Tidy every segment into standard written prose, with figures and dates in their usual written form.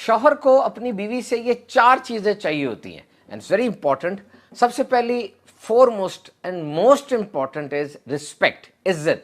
शौहर को अपनी बीवी से ये 4 चीजें चाहिए होती हैं एंड इट्स वेरी इंपॉर्टेंट। सबसे पहली foremost and most important is respect, इज्जत।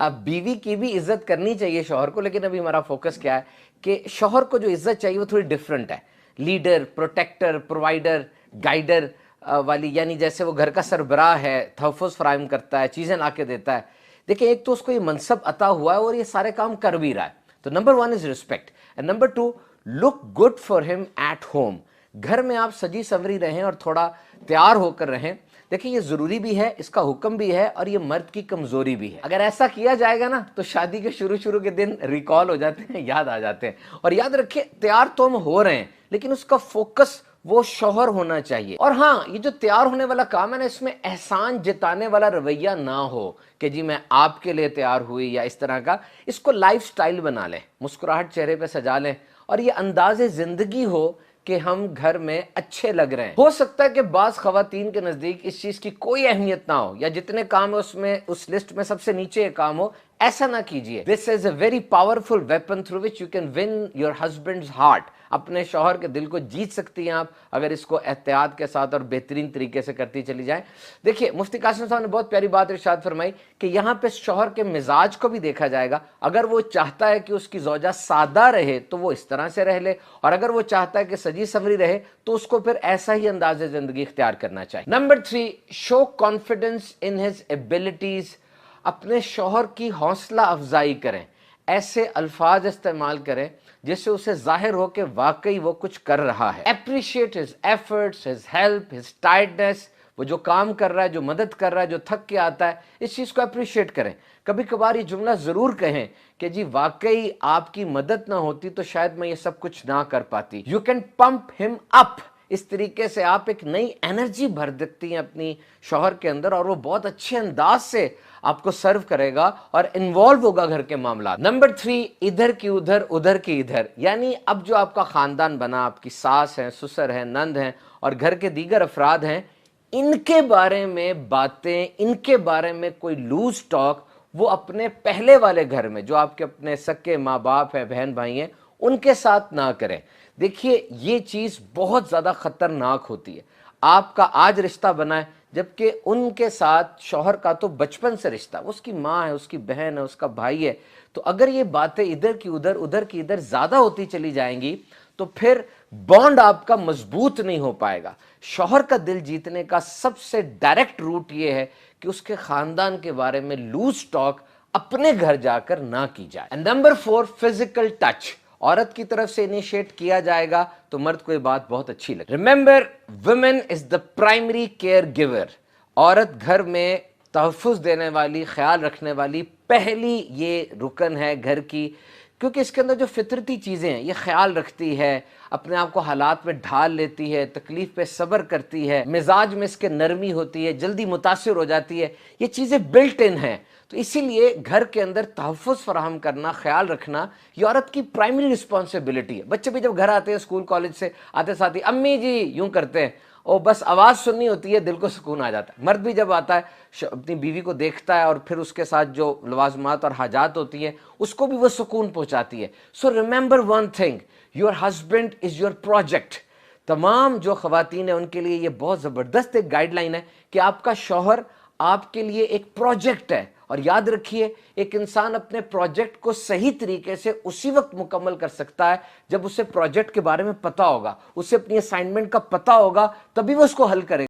अब बीवी की भी इज्जत करनी चाहिए शौहर को, लेकिन अभी हमारा फोकस क्या है कि शौहर को जो इज्जत चाहिए वो थोड़ी डिफरेंट है। लीडर, प्रोटेक्टर, प्रोवाइडर, गाइडर वाली, यानी जैसे वो घर का सरबराह है, तहफ़्फ़ुज़ फराहम करता है, चीज़ें ला के देता है। देखिए, एक तो उसको ये मनसब अता हुआ है और ये सारे काम कर भी रहा है, तो number 1 is respect and number 2 look good for him at home. घर में आप सजी संवरी रहें और थोड़ा तैयार होकर रहें। देखिए, ये ज़रूरी भी है, इसका हुक्म भी है और ये मर्द की कमज़ोरी भी है। अगर ऐसा किया जाएगा ना तो शादी के शुरू के दिन रिकॉल हो जाते हैं, याद आ जाते हैं। और याद रखिए, तैयार तो हम हो रहे हैं, लेकिन उसका फोकस वो शौहर होना चाहिए। और हाँ, ये जो तैयार होने वाला काम है ना, इसमें एहसान जताने वाला रवैया ना हो कि जी मैं आपके लिए तैयार हुई या इस तरह का। इसको लाइफ स्टाइल बना लें, मुस्कुराहट चेहरे पे सजा लें और ये अंदाज़े ज़िंदगी हो कि हम घर में अच्छे लग रहे हैं। हो सकता है कि बाज़ ख़वातीन के नज़दीक इस चीज़ की कोई अहमियत ना हो, या जितने काम है उसमें उस लिस्ट में सबसे नीचे ये काम हो। ऐसा ना कीजिए। This is a very powerful weapon through which you can win your husband's heart. अपने शौहर के दिल को जीत सकती हैं आप, अगर इसको एहतियात के साथ और बेहतरीन तरीके से करती चली जाए। देखिए, मुफ्ती कासिम साहब ने बहुत प्यारी बात इरशाद फरमाई कि यहाँ पे शौहर के मिजाज को भी देखा जाएगा। अगर वो चाहता है कि उसकी ज़ौजा सादा रहे तो वो इस तरह से रह ले, और अगर वो चाहता है कि सजी संवरी रहे तो उसको फिर ऐसा ही अंदाज़े ज़िंदगी इख्तियार करना चाहिए। Number 3, show confidence in his abilities. अपने शौहर की हौसला अफजाई करें, ऐसे अल्फाज इस्तेमाल करें जिससे उसे जाहिर हो कि वाकई वो कुछ कर रहा है। Appreciate his efforts, his help, his tiredness. वो जो काम कर रहा है, जो मदद कर रहा है, जो थक के आता है, इस चीज़ को अप्रिशिएट करें। कभी कभार ये जुमला ज़रूर कहें कि जी वाकई आपकी मदद ना होती तो शायद मैं ये सब कुछ ना कर पाती। You can pump him up. इस तरीके से आप एक नई एनर्जी भर देती हैं अपनी शौहर के अंदर और वो बहुत अच्छे अंदाज से आपको सर्व करेगा और इन्वॉल्व होगा घर के मामला। नंबर 3, इधर की उधर उधर की इधर। यानी अब जो आपका खानदान बना, आपकी सास है, ससुर है, नंद हैं और घर के दीगर अफराद हैं, इनके बारे में बातें, इनके बारे में कोई लूज टॉक वो अपने पहले वाले घर में, जो आपके अपने सके माँ बाप हैं, बहन भाई हैं, उनके साथ ना करें। देखिए, ये चीज़ बहुत ज़्यादा ख़तरनाक होती है। आपका आज रिश्ता बना है, जबकि उनके साथ शौहर का तो बचपन से रिश्ता, उसकी माँ है, उसकी बहन है, उसका भाई है। तो अगर ये बातें इधर की उधर उधर की इधर ज़्यादा होती चली जाएंगी तो फिर बॉन्ड आपका मजबूत नहीं हो पाएगा। शौहर का दिल जीतने का सबसे डायरेक्ट रूट ये है कि उसके ख़ानदान के बारे में लूज टॉक अपने घर जाकर ना की जाए। And number 4, physical touch. औरत की तरफ से इनिशिएट किया जाएगा तो मर्द को ये बात बहुत अच्छी लगे। Remember, women is the primary care giver. औरत घर में तहफ़्फ़ुज़ देने वाली, ख्याल रखने वाली पहली ये रुकन है घर की, क्योंकि इसके अंदर जो फितरती चीज़ें हैं ये ख्याल रखती है, अपने आप को हालात में ढाल लेती है, तकलीफ पे सब्र करती है, मिजाज में इसके नरमी होती है, जल्दी मुतासिर हो जाती है। ये चीज़ें बिल्ट इन हैं, तो इसीलिए घर के अंदर तहफ़्फ़ुज़ फराहम करना, ख्याल रखना, ये औरत की प्राइमरी रिस्पॉन्सिबिलिटी है। बच्चे भी जब घर आते हैं स्कूल कॉलेज से, आते साथ ही अम्मी जी यूं करते हैं, और बस आवाज़ सुननी होती है, दिल को सुकून आ जाता है। मर्द भी जब आता है, अपनी बीवी को देखता है और फिर उसके साथ जो लवाजमात और हाजात होती हैं उसको भी वो सुकून पहुंचाती है। So remember one thing, your husband is your project. तमाम जो ख़वातीन हैं उनके लिए ये बहुत ज़बरदस्त एक गाइडलाइन है कि आपका शौहर आपके लिए एक प्रोजेक्ट है। और याद रखिए, एक इंसान अपने प्रोजेक्ट को सही तरीके से उसी वक्त मुकम्मल कर सकता है जब उसे प्रोजेक्ट के बारे में पता होगा, उसे अपनी असाइनमेंट का पता होगा, तभी वो उसको हल करेगा।